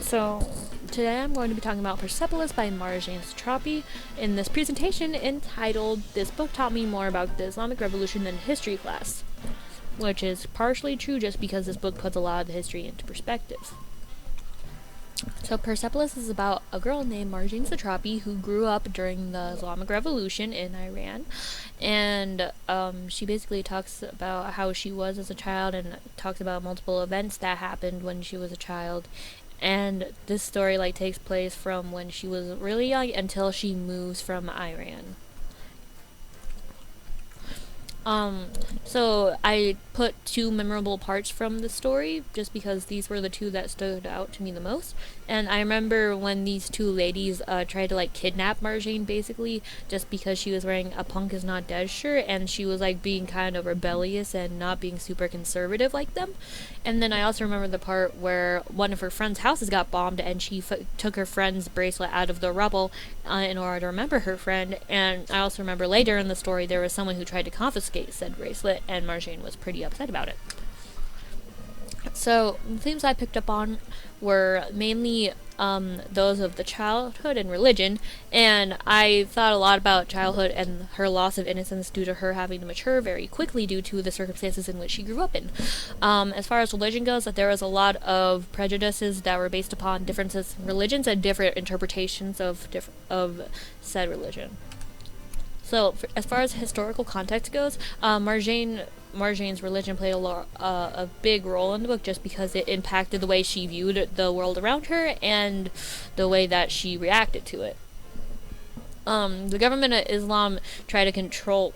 So today I'm going to be talking about Persepolis by Marjane Satrapi in this presentation entitled "This Book Taught Me More About the Islamic Revolution Than History Class," which is partially true just because this book puts a lot of the history into perspective. So Persepolis is about a girl named Marjane Satrapi who grew up during the Islamic Revolution in Iran, and she basically talks about how she was as a child and talks about multiple events that happened when she was a child. And this story takes place from when she was really young until she moves from Iran. So I put two memorable parts from the story just because these were the two that stood out to me the most. And I remember when these two ladies tried to kidnap Marjane basically just because she was wearing a Punk is Not Dead shirt, and she was being kind of rebellious and not being super conservative like them. And then I also remember the part where one of her friend's houses got bombed and she took her friend's bracelet out of the rubble in order to remember her friend. And I also remember later in the story there was someone who tried to confiscate said bracelet, and Marjane was pretty upset about it. So the themes I picked up on were mainly those of the childhood and religion, and I thought a lot about childhood and her loss of innocence due to her having to mature very quickly due to the circumstances in which she grew up in. As far as religion goes, that there was a lot of prejudices that were based upon differences in religions and different interpretations of said religion. So, as far as historical context goes, Marjane's religion played a big role in the book just because it impacted the way she viewed the world around her and the way that she reacted to it. The government of Islam tried to control.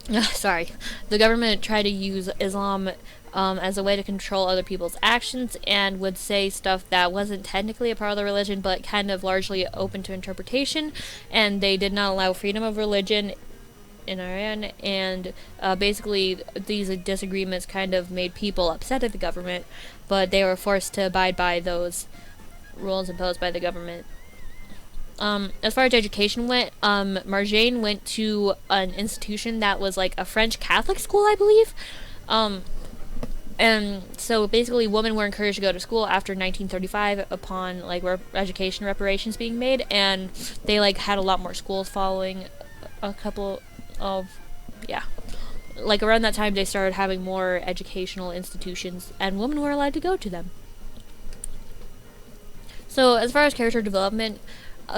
The government tried to use Islam as a way to control other people's actions and would say stuff that wasn't technically a part of the religion but kind of largely open to interpretation, and they did not allow freedom of religion in Iran, and basically these disagreements kind of made people upset at the government, but they were forced to abide by those rules imposed by the government. As far as education went, Marjane went to an institution that was a French Catholic school, I believe. And so basically women were encouraged to go to school after 1935 upon education reparations being made, and they had a lot more schools following a couple of around that time they started having more educational institutions and women were allowed to go to them. So as far as character development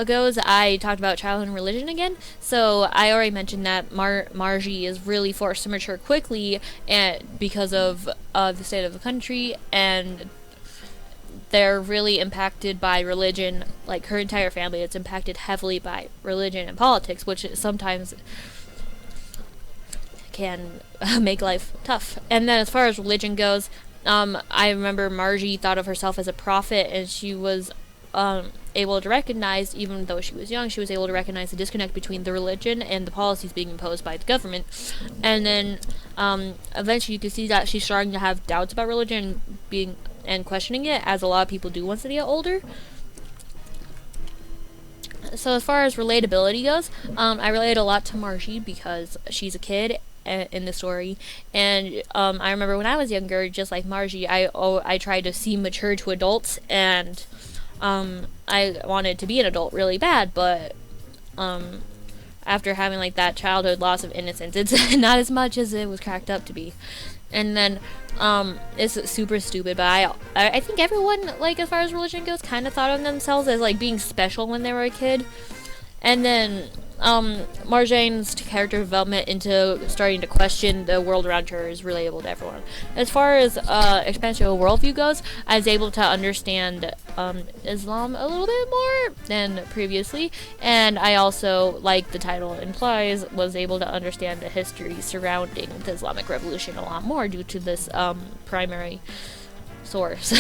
goes, I talked about childhood and religion again. So I already mentioned that Margie is really forced to mature quickly and because of the state of the country, and they're really impacted by religion. Her entire family is impacted heavily by religion and politics, which sometimes can make life tough. And then as far as religion goes, I remember Margie thought of herself as a prophet, and she was able to recognize, even though she was young, she was able to recognize the disconnect between the religion and the policies being imposed by the government. And then eventually you can see that she's starting to have doubts about religion and questioning it, as a lot of people do once they get older. So as far as relatability goes, I relate a lot to Margie because she's a kid in the story, and I remember when I was younger, just like Margie, I tried to seem mature to adults, and I wanted to be an adult really bad, but after having that childhood loss of innocence, it's not as much as it was cracked up to be. And then it's super stupid, but I think everyone, as far as religion goes, kind of thought of themselves as being special when they were a kid. And then Marjane's character development into starting to question the world around her is relatable to everyone. As far as expansion of worldview goes, I was able to understand Islam a little bit more than previously, and I also, like the title implies, was able to understand the history surrounding the Islamic Revolution a lot more due to this primary source.